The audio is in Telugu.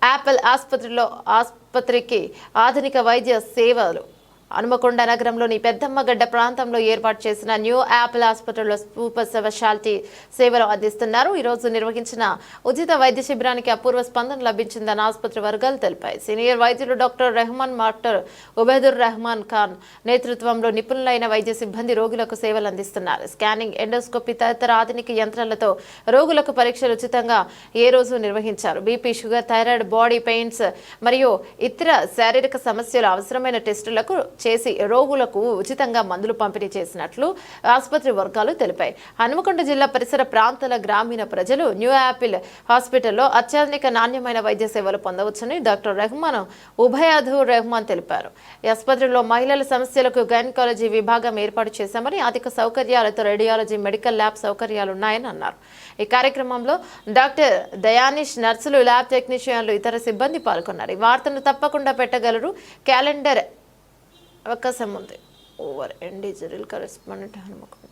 యాపిల్ ఆసుపత్రికి ఆధునిక వైద్య సేవలు హనుమకొండ నగరంలోని పెద్దమ్మగడ్డ ప్రాంతంలో ఏర్పాటు చేసిన న్యూ యాపిల్ హాస్పిటల్లో సూపర్ స్పెషాలిటీ సేవలు అందిస్తున్నారు. ఈ రోజు నిర్వహించిన ఉచిత వైద్య శిబిరానికి అపూర్వ స్పందన లభించిందని ఆసుపత్రి వర్గాలు తెలిపాయి. సీనియర్ వైద్యులు డాక్టర్ ఉబైదుర్ రెహమాన్ ఖాన్ నేతృత్వంలో నిపుణులైన వైద్య సిబ్బంది రోగులకు సేవలు అందిస్తున్నారు. స్కానింగ్, ఎండోస్కోపీ తదితర ఆధునిక యంత్రాలతో రోగులకు పరీక్షలు ఉచితంగా ఏ రోజు నిర్వహించారు. BP, sugar, thyroid, body pains మరియు ఇతర శారీరక సమస్యలు అవసరమైన టెస్టులకు చేసి రోగులకు ఉచితంగా మందులు పంపిణీ చేసినట్లు ఆసుపత్రి వర్గాలు తెలిపాయి. హనుమకొండ జిల్లా పరిసర ప్రాంతాల గ్రామీణ ప్రజలు న్యూ యాపిల్ హాస్పిటల్లో అత్యాధునిక నాణ్యమైన వైద్య సేవలు పొందవచ్చని డాక్టర్ ఉబైదుర్ రెహమాన్ తెలిపారు. ఈ ఆసుపత్రిలో మహిళల సమస్యలకు గైనకాలజీ విభాగం ఏర్పాటు చేశామని, అధిక సౌకర్యాలతో రేడియాలజీ, మెడికల్ ల్యాబ్ సౌకర్యాలున్నాయని అన్నారు. ఈ కార్యక్రమంలో డాక్టర్ దయానిష్, నర్సులు, ల్యాబ్ టెక్నీషియన్లు, ఇతర సిబ్బంది పాల్గొన్నారు. ఈ వార్తను తప్పకుండా పెట్టగలరు. క్యాలెండర్ అవకాశం ఉంది. ఓవర్ ఎన్డీ జనరల్ కరెస్పాండెంట్ హనుమకొండ.